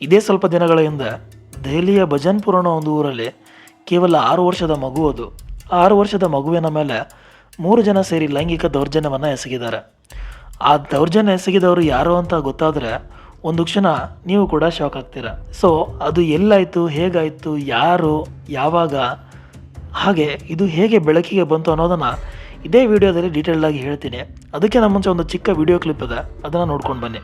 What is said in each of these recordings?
ಇದೇ ಸ್ವಲ್ಪ ದಿನಗಳ ಹಿಂದೆ ದೆಹಲಿಯ ಭಜನ್ಪುರ ಅನ್ನೋ ಒಂದು ಊರಲ್ಲಿ ಕೇವಲ 6 ವರ್ಷದ ಮಗು ಅದು. 6 ವರ್ಷದ ಮಗುವಿನ ಮೇಲೆ 3 ಜನ ಸೇರಿ ಲೈಂಗಿಕ ದೌರ್ಜನ್ಯವನ್ನು ಎಸಗಿದ್ದಾರೆ. ಆ ದೌರ್ಜನ್ಯ ಎಸಗಿದವರು ಯಾರು ಅಂತ ಗೊತ್ತಾದರೆ ಒಂದು ಕ್ಷಣ ನೀವು ಕೂಡ ಶಾಕ್ ಆಗ್ತೀರಾ. ಸೊ ಅದು ಎಲ್ಲಾಯಿತು, ಹೇಗಾಯಿತು, ಯಾರು, ಯಾವಾಗ, ಹಾಗೆ ಇದು ಹೇಗೆ ಬೆಳಕಿಗೆ ಬಂತು ಅನ್ನೋದನ್ನು ಇದೇ ವಿಡಿಯೋದಲ್ಲಿ ಡೀಟೇಲ್ ಆಗಿ ಹೇಳ್ತೀನಿ. ಅದಕ್ಕೆ ನಮ್ಮ ಮುಂಚೆ ಒಂದು ಚಿಕ್ಕ ವಿಡಿಯೋ ಕ್ಲಿಪ್ ಇದೆ, ಅದನ್ನು ನೋಡ್ಕೊಂಡು ಬನ್ನಿ.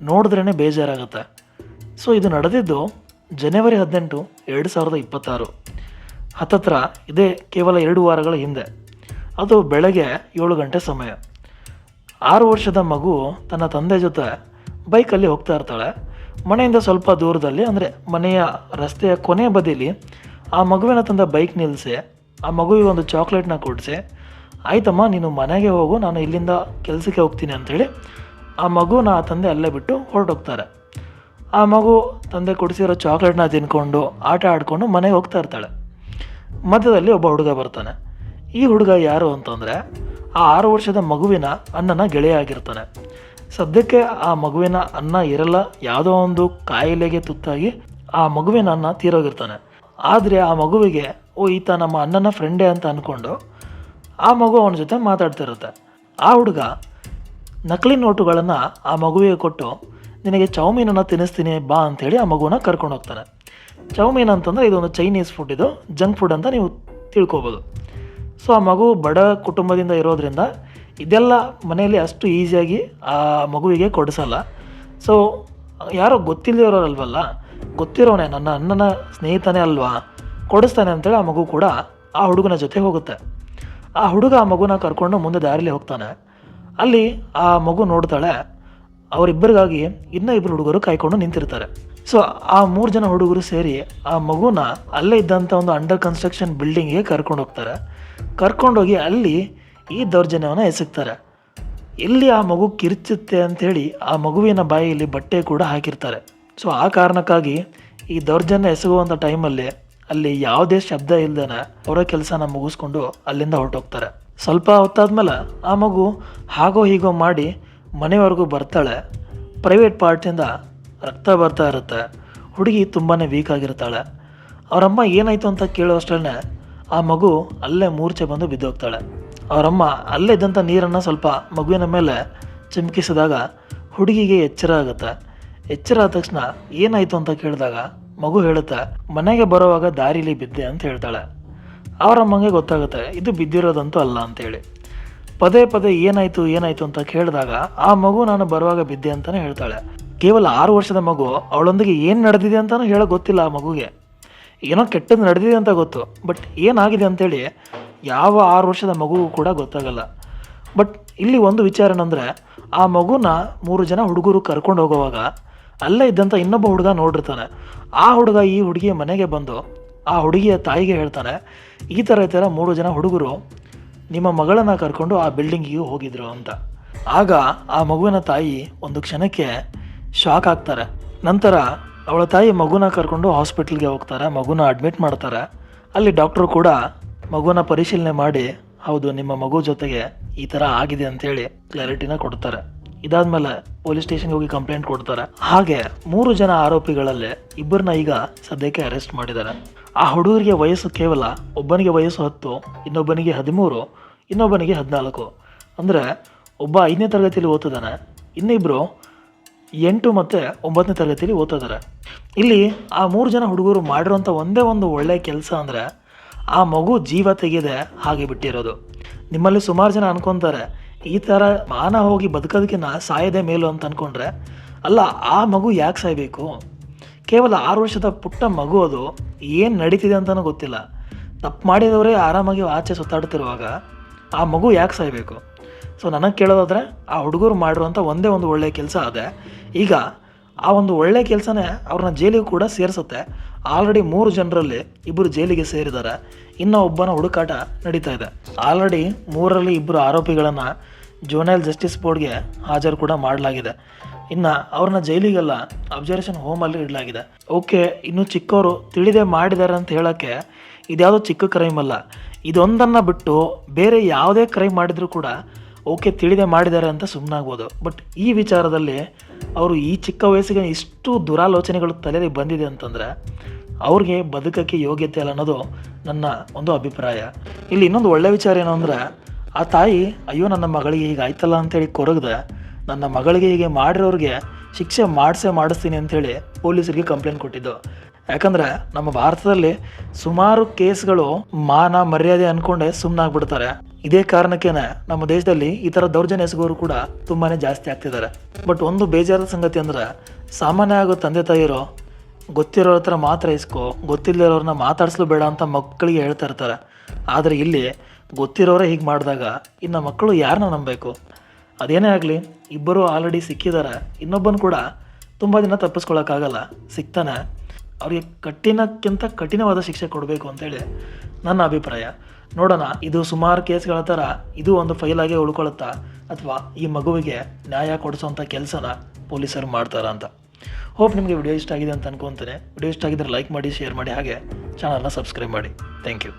ನೋಡಿದ್ರೇ ಬೇಜಾರಾಗುತ್ತೆ. ಸೊ ಇದು ನಡೆದಿದ್ದು ಜನವರಿ 18, 2026. ಹತ್ತತ್ರ ಇದೇ ಕೇವಲ 2 ವಾರಗಳ ಹಿಂದೆ. ಅದು ಬೆಳಗ್ಗೆ 7 ಗಂಟೆ ಸಮಯ. 6 ವರ್ಷದ ಮಗು ತನ್ನ ತಂದೆ ಜೊತೆ ಬೈಕಲ್ಲಿ ಹೋಗ್ತಾ ಇರ್ತಾಳೆ. ಮನೆಯಿಂದ ಸ್ವಲ್ಪ ದೂರದಲ್ಲಿ, ಅಂದರೆ ಮನೆಯ ರಸ್ತೆಯ ಕೊನೆ ಬದಿಯಲ್ಲಿ ಆ ಮಗುವಿನ ತಂದೆ ಬೈಕ್ ನಿಲ್ಲಿಸಿ ಆ ಮಗುವಿಗೆ ಒಂದು ಚಾಕ್ಲೇಟ್ನ ಕೊಡಿಸಿ, ಆಯ್ತಮ್ಮ ನೀನು ಮನೆಗೆ ಹೋಗು, ನಾನು ಇಲ್ಲಿಂದ ಕೆಲಸಕ್ಕೆ ಹೋಗ್ತೀನಿ ಅಂಥೇಳಿ ಆ ಮಗುನ ಆ ತಂದೆ ಅಲ್ಲೇ ಬಿಟ್ಟು ಹೊರಟೋಗ್ತಾರೆ. ಆ ಮಗು ತಂದೆ ಕೊಡಿಸಿರೋ ಚಾಕ್ಲೇಟ್ನ ತಿನ್ಕೊಂಡು ಆಟ ಆಡಿಕೊಂಡು ಮನೆಗೆ ಹೋಗ್ತಾ ಇರ್ತಾಳೆ. ಮಧ್ಯದಲ್ಲಿ ಒಬ್ಬ ಹುಡುಗ ಬರ್ತಾನೆ. ಈ ಹುಡುಗ ಯಾರು ಅಂತಂದರೆ ಆ 6 ವರ್ಷದ ಮಗುವಿನ ಅಣ್ಣನ ಗೆಳೆಯ ಆಗಿರ್ತಾನೆ. ಸದ್ಯಕ್ಕೆ ಆ ಮಗುವಿನ ಅಣ್ಣ ಇರಲ್ಲ, ಯಾವುದೋ ಒಂದು ಕಾಯಿಲೆಗೆ ತುತ್ತಾಗಿ ಆ ಮಗುವಿನ ಅಣ್ಣ ತೀರೋಗಿರ್ತಾನೆ. ಆದರೆ ಆ ಮಗುವಿಗೆ ಈತ ನಮ್ಮ ಅಣ್ಣನ ಫ್ರೆಂಡೇ ಅಂತ ಅಂದ್ಕೊಂಡು ಆ ಮಗು ಅವನ ಜೊತೆ ಮಾತಾಡ್ತಿರುತ್ತೆ. ಆ ಹುಡುಗ ನಕಲಿ ನೋಟುಗಳನ್ನು ಆ ಮಗುವಿಗೆ ಕೊಟ್ಟು, ನಿನಗೆ ಚೌಮೀನನ್ನು ತಿನ್ನಿಸ್ತೀನಿ ಬಾ ಅಂಥೇಳಿ ಆ ಮಗುವನ್ನ ಕರ್ಕೊಂಡು ಹೋಗ್ತಾನೆ. ಚೌಮೀನ್ ಅಂತಂದರೆ ಇದೊಂದು ಚೈನೀಸ್ ಫುಡ್, ಇದು ಜಂಕ್ ಫುಡ್ ಅಂತ ನೀವು ತಿಳ್ಕೊಬೋದು. ಸೊ ಆ ಮಗು ಬಡ ಕುಟುಂಬದಿಂದ ಇರೋದ್ರಿಂದ ಇದೆಲ್ಲ ಮನೆಯಲ್ಲಿ ಅಷ್ಟು ಈಸಿಯಾಗಿ ಆ ಮಗುವಿಗೆ ಕೊಡಿಸಲ್ಲ. ಸೊ ಯಾರೋ ಗೊತ್ತಿಲ್ಲದಿರೋರಲ್ವಲ್ಲ, ಗೊತ್ತಿರೋನೆ, ನನ್ನ ಅಣ್ಣನ ಸ್ನೇಹಿತನೇ ಅಲ್ವಾ, ಕೊಡಿಸ್ತಾನೆ ಅಂತೇಳಿ ಆ ಮಗು ಕೂಡ ಆ ಹುಡುಗನ ಜೊತೆ ಹೋಗುತ್ತೆ. ಆ ಹುಡುಗ ಆ ಮಗುನ ಕರ್ಕೊಂಡು ಮುಂದೆ ದಾರಿಲಿ ಹೋಗ್ತಾನೆ. ಅಲ್ಲಿ ಆ ಮಗು ನೋಡ್ತಾಳೆ, ಅವರಿಬ್ಬರಿಗಾಗಿ ಇನ್ನೂ 2 ಹುಡುಗರು ಕಾಯ್ಕೊಂಡು ನಿಂತಿರ್ತಾರೆ. ಸೊ ಆ 3 ಜನ ಹುಡುಗರು ಸೇರಿ ಆ ಮಗುನ ಅಲ್ಲೇ ಇದ್ದಂಥ ಒಂದು ಅಂಡರ್ ಕನ್ಸ್ಟ್ರಕ್ಷನ್ ಬಿಲ್ಡಿಂಗಿಗೆ ಕರ್ಕೊಂಡು ಹೋಗ್ತಾರೆ. ಕರ್ಕೊಂಡೋಗಿ ಅಲ್ಲಿ ಈ ದೌರ್ಜನ್ಯವನ್ನು ಎಸಗ್ತಾರೆ. ಎಲ್ಲಿ ಆ ಮಗು ಕಿರ್ಚುತ್ತೆ ಅಂಥೇಳಿ ಆ ಮಗುವಿನ ಬಾಯಿಯಲ್ಲಿ ಬಟ್ಟೆ ಕೂಡ ಹಾಕಿರ್ತಾರೆ. ಸೊ ಆ ಕಾರಣಕ್ಕಾಗಿ ಈ ದೌರ್ಜನ್ಯ ಎಸಗುವಂಥ ಟೈಮಲ್ಲಿ ಅಲ್ಲಿ ಯಾವುದೇ ಶಬ್ದ ಇಲ್ದೇನೆ ಅವರ ಕೆಲಸನ ಮುಗಿಸ್ಕೊಂಡು ಅಲ್ಲಿಂದ ಹೊರಟೋಗ್ತಾರೆ. ಸ್ವಲ್ಪ ಹೊತ್ತಾದ್ಮೇಲೆ ಆ ಮಗು ಹಾಗೋ ಹೀಗೋ ಮಾಡಿ ಮನೆವರೆಗೂ ಬರ್ತಾಳೆ. ಪ್ರೈವೇಟ್ ಪಾರ್ಟಿಂದ ರಕ್ತ ಬರ್ತಾ ಇರುತ್ತೆ. ಹುಡುಗಿ ತುಂಬಾ ವೀಕ್ ಆಗಿರ್ತಾಳೆ. ಅವರಮ್ಮ ಏನಾಯಿತು ಅಂತ ಕೇಳೋಷ್ಟರಲ್ಲೇ ಆ ಮಗು ಅಲ್ಲೇ ಮೂರ್ಛೆ ಬಂದು ಬಿದ್ದೋಗ್ತಾಳೆ. ಅವರಮ್ಮ ಅಲ್ಲೇ ಇದ್ದಂಥ ನೀರನ್ನು ಸ್ವಲ್ಪ ಮಗುವಿನ ಮೇಲೆ ಚಿಮುಕಿಸಿದಾಗ ಹುಡುಗಿಗೆ ಎಚ್ಚರ ಆಗುತ್ತೆ. ಎಚ್ಚರ ಆದ ತಕ್ಷಣ ಏನಾಯಿತು ಅಂತ ಕೇಳಿದಾಗ ಮಗು ಹೇಳುತ್ತೆ, ಮನೆಗೆ ಬರೋವಾಗ ದಾರಿಲಿ ಬಿದ್ದೆ ಅಂತ ಹೇಳ್ತಾಳೆ. ಅವರಮ್ಮಗೆ ಗೊತ್ತಾಗುತ್ತೆ ಇದು ಬಿದ್ದಿರೋದಂತೂ ಅಲ್ಲ ಅಂತೇಳಿ. ಪದೇ ಪದೇ ಏನಾಯಿತು ಅಂತ ಕೇಳಿದಾಗ ಆ ಮಗು ನಾನು ಬರುವಾಗ ಬಿದ್ದೆ ಅಂತಲೇ ಹೇಳ್ತಾಳೆ. ಕೇವಲ 6 ವರ್ಷದ ಮಗು, ಅವಳೊಂದಿಗೆ ಏನು ನಡೆದಿದೆ ಅಂತಲೂ ಹೇಳೋ ಗೊತ್ತಿಲ್ಲ ಆ ಮಗುಗೆ. ಏನೋ ಕೆಟ್ಟದ್ದು ನಡೆದಿದೆ ಅಂತ ಗೊತ್ತು, ಬಟ್ ಏನಾಗಿದೆ ಅಂತೇಳಿ ಯಾವ 6 ವರ್ಷದ ಮಗುಗೂ ಕೂಡ ಗೊತ್ತಾಗಲ್ಲ. ಬಟ್ ಇಲ್ಲಿ ಒಂದು ವಿಚಾರ ಏನಂದರೆ, ಆ ಮಗುನ 3 ಜನ ಹುಡುಗರು ಕರ್ಕೊಂಡು ಹೋಗುವಾಗ ಅಲ್ಲೇ ಇದ್ದಂಥ ಇನ್ನೊಬ್ಬ ಹುಡುಗ ನೋಡಿರ್ತಾನೆ. ಆ ಹುಡುಗ ಈ ಹುಡುಗಿಯ ಮನೆಗೆ ಬಂದು ಆ ಹುಡುಗಿಯ ತಾಯಿಗೆ ಹೇಳ್ತಾನೆ, ಈ ಥರ 3 ಜನ ಹುಡುಗರು ನಿಮ್ಮ ಮಗಳನ್ನು ಕರ್ಕೊಂಡು ಆ ಬಿಲ್ಡಿಂಗಿಗೆ ಹೋಗಿದ್ರು ಅಂತ. ಆಗ ಆ ಮಗುವಿನ ತಾಯಿ ಒಂದು ಕ್ಷಣಕ್ಕೆ ಶಾಕ್ ಆಗ್ತಾರೆ. ನಂತರ ಅವಳ ತಾಯಿ ಮಗುನ ಕರ್ಕೊಂಡು ಹಾಸ್ಪಿಟ್ಲಿಗೆ ಹೋಗ್ತಾರೆ. ಮಗುನ ಅಡ್ಮಿಟ್ ಮಾಡ್ತಾರೆ. ಅಲ್ಲಿ ಡಾಕ್ಟ್ರು ಕೂಡ ಮಗುನ ಪರಿಶೀಲನೆ ಮಾಡಿ, ಹೌದು ನಿಮ್ಮ ಮಗು ಜೊತೆಗೆ ಈ ಥರ ಆಗಿದೆ ಅಂತೇಳಿ ಕ್ಲಾರಿಟಿನ ಕೊಡ್ತಾರೆ. ಇದಾದ್ಮೇಲೆ ಪೊಲೀಸ್ ಸ್ಟೇಷನ್ಗೆ ಹೋಗಿ ಕಂಪ್ಲೇಂಟ್ ಕೊಡ್ತಾರೆ. ಹಾಗೆ 3 ಜನ ಆರೋಪಿಗಳಲ್ಲಿ 2ರನ್ನ ಈಗ ಸದ್ಯಕ್ಕೆ ಅರೆಸ್ಟ್ ಮಾಡಿದ್ದಾರೆ. ಆ ಹುಡುಗರಿಗೆ ವಯಸ್ಸು ಕೇವಲ ಒಬ್ಬನಿಗೆ ವಯಸ್ಸು 10, ಇನ್ನೊಬ್ಬನಿಗೆ 13, ಇನ್ನೊಬ್ಬನಿಗೆ 14. ಅಂದರೆ ಒಬ್ಬ 5ನೇ ತರಗತಿಯಲ್ಲಿ ಓದ್ತಿದ್ದಾನೆ, ಇನ್ನಿಬ್ಬರು 8 ಮತ್ತು 9ನೇ ತರಗತಿಯಲ್ಲಿ ಓದ್ತಿದ್ದಾರೆ. ಇಲ್ಲಿ ಆ 3 ಜನ ಹುಡುಗರು ಮಾಡಿರೋಂಥ ಒಂದೇ ಒಂದು ಒಳ್ಳೆಯ ಕೆಲಸ ಅಂದರೆ ಆ ಮಗು ಜೀವ ತೆಗೆದೆ ಹಾಗೆ ಬಿಟ್ಟಿರೋದು. ನಿಮ್ಮಲ್ಲಿ ಸುಮಾರು ಜನ ಅನ್ಕೊತಾರೆ, ಈ ಥರ ಮಾನ ಹೋಗಿ ಬದುಕೋದಕ್ಕಿಂತ ಸಾಯೋದೇ ಮೇಲು ಅಂತ ಅಂದ್ಕೊಂಡ್ರೆ, ಅಲ್ಲ, ಆ ಮಗು ಯಾಕೆ ಸಾಯಬೇಕು? ಕೇವಲ 6 ವರ್ಷದ ಪುಟ್ಟ ಮಗು, ಅದು ಏನು ನಡೀತಿದೆ ಅಂತಲೂ ಗೊತ್ತಿಲ್ಲ. ತಪ್ಪು ಮಾಡಿದವರೇ ಆರಾಮಾಗಿ ಆಚೆ ಸುತ್ತಾಡ್ತಿರುವಾಗ ಆ ಮಗು ಯಾಕೆ ಸಾಯಬೇಕು? ಸೊ ನನಗೆ ಕೇಳೋದಾದರೆ ಆ ಹುಡುಗರು ಮಾಡಿರುವಂಥ ಒಂದೇ ಒಂದು ಒಳ್ಳೆಯ ಕೆಲಸ ಅದೇ. ಈಗ ಆ ಒಂದು ಒಳ್ಳೆಯ ಕೆಲಸನೇ ಅವ್ರನ್ನ ಜೈಲಿಗೆ ಕೂಡ ಸೇರಿಸುತ್ತೆ. ಆಲ್ರೆಡಿ 3 ಜನರಲ್ಲಿ 2 ಜೈಲಿಗೆ ಸೇರಿದ್ದಾರೆ, ಇನ್ನೂ ಒಬ್ಬನ ಹುಡುಕಾಟ ನಡೀತಾ ಇದೆ. ಆಲ್ರೆಡಿ 3ರಲ್ಲಿ 2 ಆರೋಪಿಗಳನ್ನು ಜುವೆನೈಲ್ ಜಸ್ಟಿಸ್ ಬೋರ್ಡ್ಗೆ ಹಾಜರು ಕೂಡ ಮಾಡಲಾಗಿದೆ. ಇನ್ನು ಅವ್ರನ್ನ ಜೈಲಿಗೆಲ್ಲ ಅಬ್ಸರ್ವೇಷನ್ ಹೋಮಲ್ಲಿ ಇಡಲಾಗಿದೆ. ಓಕೆ, ಇನ್ನು ಚಿಕ್ಕವರು ತಿಳಿದೇ ಮಾಡಿದ್ದಾರೆ ಅಂತ ಹೇಳೋಕ್ಕೆ ಇದ್ಯಾವುದೋ ಚಿಕ್ಕ ಕ್ರೈಮ್ ಅಲ್ಲ. ಇದೊಂದನ್ನು ಬಿಟ್ಟು ಬೇರೆ ಯಾವುದೇ ಕ್ರೈಮ್ ಮಾಡಿದರೂ ಕೂಡ ಓಕೆ ತಿಳಿದೇ ಮಾಡಿದ್ದಾರೆ ಅಂತ ಸುಮ್ಮನಾಗ್ಬೋದು. ಬಟ್ ಈ ವಿಚಾರದಲ್ಲಿ ಅವರು ಈ ಚಿಕ್ಕ ವಯಸ್ಸಿಗೆ ಇಷ್ಟು ದುರಾಲೋಚನೆಗಳು ತಲೆಯಲ್ಲಿ ಬಂದಿದೆ ಅಂತಂದರೆ ಅವ್ರಿಗೆ ಬದುಕೋಕ್ಕೆ ಯೋಗ್ಯತೆ ಇಲ್ಲ ಅನ್ನೋದು ನನ್ನ ಒಂದು ಅಭಿಪ್ರಾಯ. ಇಲ್ಲಿ ಇನ್ನೊಂದು ಒಳ್ಳೆಯ ವಿಚಾರ ಏನು ಅಂದರೆ, ಆ ತಾಯಿ ಅಯ್ಯೋ ನನ್ನ ಮಗಳಿಗೆ ಹೀಗೆ ಆಯ್ತಲ್ಲ ಅಂತೇಳಿ ಕೊರಗದೆ ನನ್ನ ಮಗಳಿಗೆ ಹೀಗೆ ಮಾಡಿರೋರಿಗೆ ಶಿಕ್ಷೆ ಮಾಡಿಸ್ತೀನಿ ಅಂಥೇಳಿ ಪೊಲೀಸರಿಗೆ ಕಂಪ್ಲೇಂಟ್ ಕೊಟ್ಟಿದ್ದು. ಯಾಕಂದರೆ ನಮ್ಮ ಭಾರತದಲ್ಲಿ ಸುಮಾರು ಕೇಸ್ಗಳು ಮಾನ ಮರ್ಯಾದೆ ಅಂದ್ಕೊಂಡೆ ಸುಮ್ಮನಾಗ್ಬಿಡ್ತಾರೆ. ಇದೇ ಕಾರಣಕ್ಕೇನೆ ನಮ್ಮ ದೇಶದಲ್ಲಿ ಈ ಥರ ದೌರ್ಜನ್ಯ ಎಸಗೋರು ಕೂಡ ತುಂಬಾ ಜಾಸ್ತಿ ಆಗ್ತಿದ್ದಾರೆ. ಬಟ್ ಒಂದು ಬೇಜಾರದ ಸಂಗತಿ ಅಂದರೆ, ಸಾಮಾನ್ಯ ಆಗೋ ತಂದೆ ತಾಯಿರು ಗೊತ್ತಿರೋರ ಹತ್ರ ಮಾತ್ರ ಇಸ್ಕೋ, ಗೊತ್ತಿಲ್ಲದಿರೋರನ್ನ ಮಾತಾಡಿಸ್ಲು ಬೇಡ ಅಂತ ಮಕ್ಕಳಿಗೆ ಹೇಳ್ತಾ ಇರ್ತಾರೆ. ಆದರೆ ಇಲ್ಲಿ ಗೊತ್ತಿರೋರೇ ಹೀಗೆ ಮಾಡಿದಾಗ ಇನ್ನು ಮಕ್ಕಳು ಯಾರನ್ನ ನಂಬಬೇಕು? ಅದೇನೇ ಆಗಲಿ, ಇಬ್ಬರು ಆಲ್ರೆಡಿ ಸಿಕ್ಕಿದ್ದಾರೆ. ಇನ್ನೊಬ್ಬನು ಕೂಡ ತುಂಬ ದಿನ ತಪ್ಪಿಸ್ಕೊಳ್ಳೋಕ್ಕಾಗಲ್ಲ, ಸಿಗ್ತಾನೆ. ಅವ್ರಿಗೆ ಕಠಿಣಕ್ಕಿಂತ ಕಠಿಣವಾದ ಶಿಕ್ಷೆ ಕೊಡಬೇಕು ಅಂತೇಳಿ ನನ್ನ ಅಭಿಪ್ರಾಯ. ನೋಡೋಣ, ಇದು ಸುಮಾರು ಕೇಸ್ಗಳ ಥರ ಇದು ಒಂದು ಫೈಲಾಗೆ ಉಳ್ಕೊಳುತ್ತಾ ಅಥವಾ ಈ ಮಗುವಿಗೆ ನ್ಯಾಯ ಕೊಡಿಸೋಂಥ ಕೆಲಸನ ಪೊಲೀಸರು ಮಾಡ್ತಾರಾ ಅಂತ. ಹೋಪ್ ನಿಮಗೆ ವಿಡಿಯೋ ಇಷ್ಟ ಆಗಿದೆ ಅಂತ ಅನ್ಕೊತೇನೆ. ವಿಡಿಯೋ ಇಷ್ಟ ಆಗಿದ್ದರೆ ಲೈಕ್ ಮಾಡಿ, ಶೇರ್ ಮಾಡಿ, ಹಾಗೆ ಚಾನಲ್ನ ಸಬ್ಸ್ಕ್ರೈಬ್ ಮಾಡಿ. Thank you.